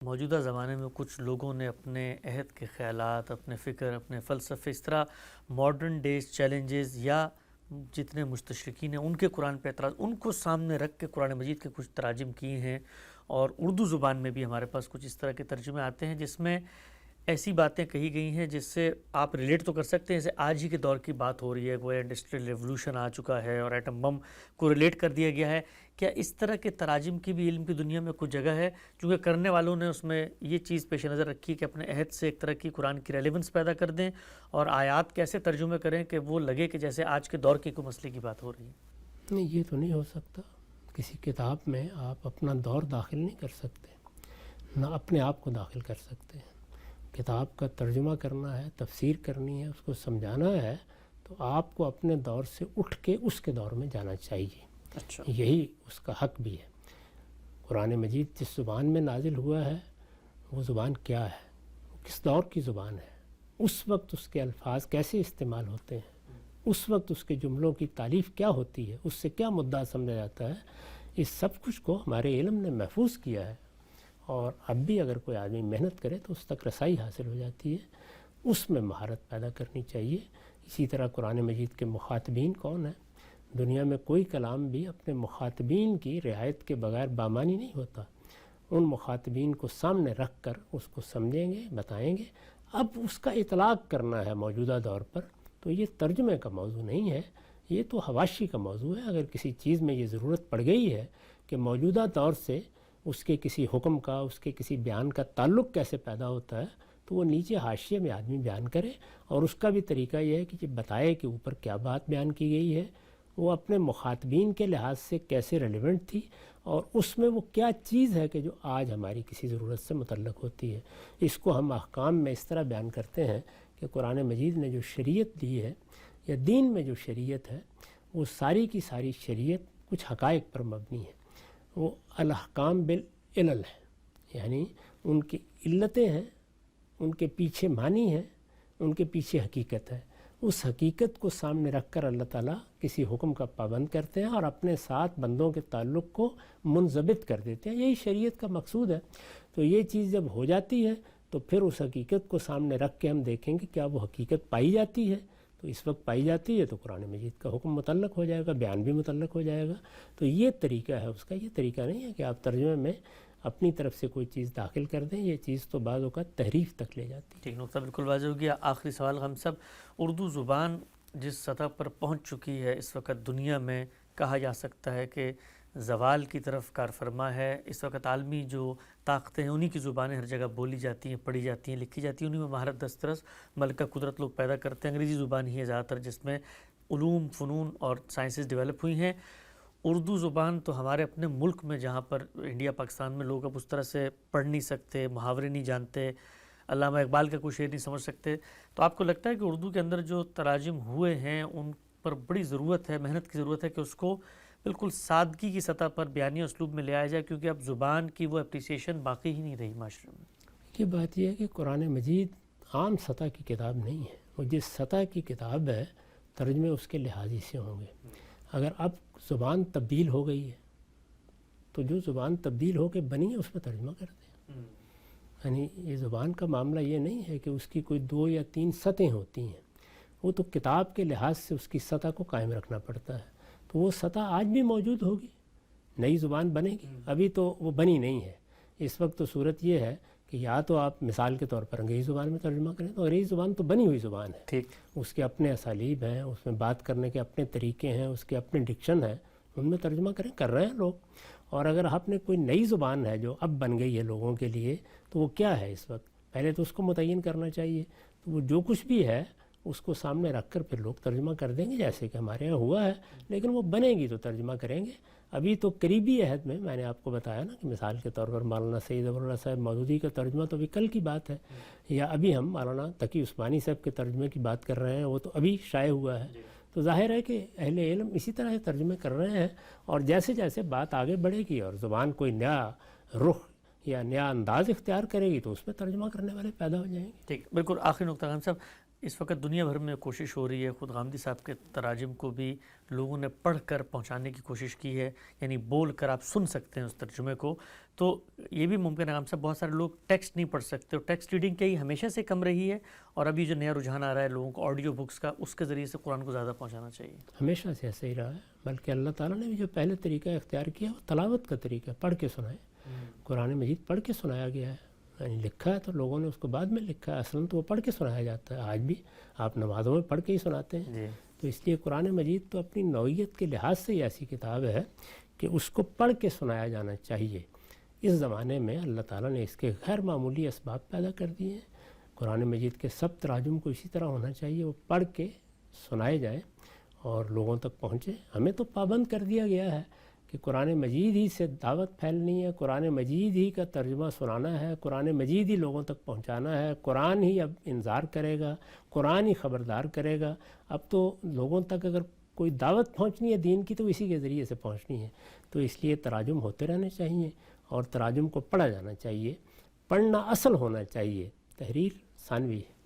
موجودہ زمانے میں کچھ لوگوں نے اپنے عہد کے خیالات، اپنے فکر، اپنے فلسفے اس طرح ماڈرن ڈیز چیلنجز یا جتنے مستشرقین ہیں ان کے قرآن پہ اعتراض ان کو سامنے رکھ کے قرآن مجید کے کچھ تراجم کیے ہیں، اور اردو زبان میں بھی ہمارے پاس کچھ اس طرح کے ترجمے آتے ہیں جس میں ایسی باتیں کہی گئی ہیں جس سے آپ ریلیٹ تو کر سکتے ہیں. جیسے آج ہی کے دور کی بات ہو رہی ہے، وہ انڈسٹریل ریولوشن آ چکا ہے اور ایٹم بم کو ریلیٹ کر دیا گیا ہے. کیا اس طرح کے تراجم کی بھی علم کی دنیا میں کچھ جگہ ہے؟ چونکہ کرنے والوں نے اس میں یہ چیز پیش نظر رکھی کہ اپنے عہد سے ایک طرح کی قرآن کی ریلیونس پیدا کر دیں اور آیات کیسے ترجمے کریں کہ وہ لگے کہ جیسے آج کے دور کے کوئی مسئلے کی بات ہو رہی ہے. نہیں، یہ تو نہیں ہو سکتا. کسی کتاب میں آپ اپنا دور داخل نہیں کر سکتے، نہ اپنے آپ کو داخل کر سکتے ہیں. کتاب کا ترجمہ کرنا ہے، تفسیر کرنی ہے، اس کو سمجھانا ہے، تو آپ کو اپنے دور سے اٹھ کے اس کے دور میں جانا چاہیے. اچھا، یہی اس کا حق بھی ہے. قرآن مجید جس زبان میں نازل ہوا ہے وہ زبان کیا ہے، کس دور کی زبان ہے، اس وقت اس کے الفاظ کیسے استعمال ہوتے ہیں، اس وقت اس کے جملوں کی تعریف کیا ہوتی ہے، اس سے کیا مدعا سمجھا جاتا ہے، اس سب کچھ کو ہمارے علم نے محفوظ کیا ہے. اور اب بھی اگر کوئی آدمی محنت کرے تو اس تک رسائی حاصل ہو جاتی ہے. اس میں مہارت پیدا کرنی چاہیے. اسی طرح قرآن مجید کے مخاطبین کون ہیں؟ دنیا میں کوئی کلام بھی اپنے مخاطبین کی رعایت کے بغیر بامانی نہیں ہوتا. ان مخاطبین کو سامنے رکھ کر اس کو سمجھیں گے، بتائیں گے. اب اس کا اطلاق کرنا ہے موجودہ دور پر، تو یہ ترجمے کا موضوع نہیں ہے، یہ تو حواشی کا موضوع ہے. اگر کسی چیز میں یہ ضرورت پڑ گئی ہے کہ موجودہ دور سے اس کے کسی حکم کا، اس کے کسی بیان کا تعلق کیسے پیدا ہوتا ہے، تو وہ نیچے حاشیے میں آدمی بیان کرے. اور اس کا بھی طریقہ یہ ہے کہ یہ بتائے کہ اوپر کیا بات بیان کی گئی ہے، وہ اپنے مخاطبین کے لحاظ سے کیسے ریلیونٹ تھی، اور اس میں وہ کیا چیز ہے کہ جو آج ہماری کسی ضرورت سے متعلق ہوتی ہے. اس کو ہم احکام میں اس طرح بیان کرتے ہیں کہ قرآن مجید نے جو شریعت دی ہے یا دین میں جو شریعت ہے، وہ ساری کی ساری شریعت کچھ حقائق پر مبنی ہے. وہ الاحکام بالعلل ہیں، یعنی ان کی علتیں ہیں، ان کے پیچھے معنی ہیں، ان کے پیچھے حقیقت ہے. اس حقیقت کو سامنے رکھ کر اللہ تعالیٰ کسی حکم کا پابند کرتے ہیں اور اپنے ساتھ بندوں کے تعلق کو منضبط کر دیتے ہیں. یہی شریعت کا مقصود ہے. تو یہ چیز جب ہو جاتی ہے تو پھر اس حقیقت کو سامنے رکھ کے ہم دیکھیں گے کیا وہ حقیقت پائی جاتی ہے. تو اس وقت پائی جاتی ہے تو قرآن مجید کا حکم متعلق ہو جائے گا، بیان بھی متعلق ہو جائے گا. تو یہ طریقہ ہے اس کا. یہ طریقہ نہیں ہے کہ آپ ترجمے میں اپنی طرف سے کوئی چیز داخل کر دیں. یہ چیز تو بعض اوقات تحریف تک لے جاتی ہے. ٹھیک، نقطہ بالکل واضح ہو گیا. آخری سوال ہم سب، اردو زبان جس سطح پر پہنچ چکی ہے اس وقت دنیا میں، کہا جا سکتا ہے کہ زوال کی طرف کار فرما ہے. اس وقت عالمی جو طاقتیں ہیں انہی کی زبانیں ہر جگہ بولی جاتی ہیں، پڑھی جاتی ہیں، لکھی جاتی ہیں، انہی میں مہارت دسترس ملکہ قدرت لوگ پیدا کرتے ہیں. انگریزی زبان ہی ہے زیادہ تر جس میں علوم، فنون اور سائنسز ڈیولپ ہوئی ہیں. اردو زبان تو ہمارے اپنے ملک میں جہاں پر انڈیا پاکستان میں لوگ اب اس طرح سے پڑھ نہیں سکتے، محاورے نہیں جانتے، علامہ اقبال کا کوئی شعر نہیں سمجھ سکتے. تو آپ کو لگتا ہے کہ اردو کے اندر جو تراجم ہوئے ہیں ان پر بڑی ضرورت ہے، محنت کی ضرورت ہے کہ اس کو بالکل سادگی کی سطح پر بیانی اسلوب میں لے آیا جائے، کیونکہ اب زبان کی وہ اپریسیشن باقی ہی نہیں رہی معاشرے میں؟ یہ بات یہ ہے کہ قرآن مجید عام سطح کی کتاب نہیں ہے. وہ جس سطح کی کتاب ہے ترجمے اس کے لحاظی سے ہوں گے. اگر اب زبان تبدیل ہو گئی ہے تو جو زبان تبدیل ہو کے بنی ہے اس میں ترجمہ کر دیں. یعنی یہ زبان کا معاملہ یہ نہیں ہے کہ اس کی کوئی 2 یا 3 سطحیں ہوتی ہیں. وہ تو کتاب کے لحاظ سے اس کی سطح کو قائم رکھنا پڑتا ہے. تو وہ سطح آج بھی موجود ہوگی، نئی زبان بنے گی. ابھی تو وہ بنی نہیں ہے. اس وقت تو صورت یہ ہے کہ یا تو آپ مثال کے طور پر انگریزی زبان میں ترجمہ کریں، تو انگریزی زبان تو بنی ہوئی زبان ہے. ٹھیک، اس کے اپنے اسالیب ہیں، اس میں بات کرنے کے اپنے طریقے ہیں، اس کے اپنے ڈکشن ہیں، ان میں ترجمہ کریں، کر رہے ہیں لوگ. اور اگر آپ نے کوئی نئی زبان ہے جو اب بن گئی ہے لوگوں کے لیے، تو وہ کیا ہے اس وقت؟ پہلے تو اس کو متعین کرنا چاہیے. تو وہ جو کچھ بھی ہے اس کو سامنے رکھ کر پھر لوگ ترجمہ کر دیں گے، جیسے کہ ہمارے یہاں ہوا ہے. لیکن وہ بنے گی تو ترجمہ کریں گے. ابھی تو قریبی عہد میں نے آپ کو بتایا نا کہ مثال کے طور پر مولانا سید ظفر اللہ صاحب مودودی کا ترجمہ تو ابھی کل کی بات ہے، یا ابھی ہم مولانا تقی عثمانی صاحب کے ترجمے کی بات کر رہے ہیں، وہ تو ابھی شائع ہوا ہے. تو ظاہر ہے کہ اہل علم اسی طرح سے ترجمے کر رہے ہیں. اور جیسے جیسے بات آگے بڑھے گی اور زبان کوئی نیا رخ یا نیا انداز اختیار کرے گی تو اس میں ترجمہ کرنے والے پیدا ہو جائیں گے. ٹھیک، بالکل. آخری نقطہ خان صاحب، اس وقت دنیا بھر میں کوشش ہو رہی ہے، خود غامدی صاحب کے تراجم کو بھی لوگوں نے پڑھ کر پہنچانے کی کوشش کی ہے، یعنی بول کر آپ سن سکتے ہیں اس ترجمے کو. تو یہ بھی ممکن ہے غام صاحب بہت سارے لوگ ٹیکسٹ نہیں پڑھ سکتے، اور ٹیکسٹ ریڈنگ کیا ہی ہمیشہ سے کم رہی ہے، اور ابھی جو نیا رجحان آ رہا ہے لوگوں کو آڈیو بکس کا، اس کے ذریعے سے قرآن کو زیادہ پہنچانا چاہیے. ہمیشہ سے ایسا ہی رہا ہے، بلکہ اللہ تعالیٰ نے بھی جو پہلے طریقہ اختیار کیا وہ تلاوت کا طریقہ، پڑھ کے سنائے. قرآن مجید پڑھ کے سنایا گیا ہے، یعنی لکھا ہے تو لوگوں نے اس کو بعد میں لکھا ہے، اصلاً تو وہ پڑھ کے سنایا جاتا ہے. آج بھی آپ نمازوں میں پڑھ کے ہی سناتے ہیں. جی. تو اس لیے قرآن مجید تو اپنی نوعیت کے لحاظ سے ہی ایسی کتاب ہے کہ اس کو پڑھ کے سنایا جانا چاہیے. اس زمانے میں اللہ تعالیٰ نے اس کے غیر معمولی اسباب پیدا کر دیے ہیں. قرآن مجید کے سب تراجم کو اسی طرح ہونا چاہیے، وہ پڑھ کے سنائے جائیں اور لوگوں تک پہنچے. ہمیں تو پابند کر دیا گیا ہے کہ قرآن مجید ہی سے دعوت پھیلنی ہے، قرآن مجید ہی کا ترجمہ سنانا ہے، قرآن مجید ہی لوگوں تک پہنچانا ہے. قرآن ہی اب انذار کرے گا، قرآن ہی خبردار کرے گا. اب تو لوگوں تک اگر کوئی دعوت پہنچنی ہے دین کی تو اسی کے ذریعے سے پہنچنی ہے. تو اس لیے تراجم ہوتے رہنے چاہیے اور تراجم کو پڑھا جانا چاہیے. پڑھنا اصل ہونا چاہیے، تحریر ثانوی ہے.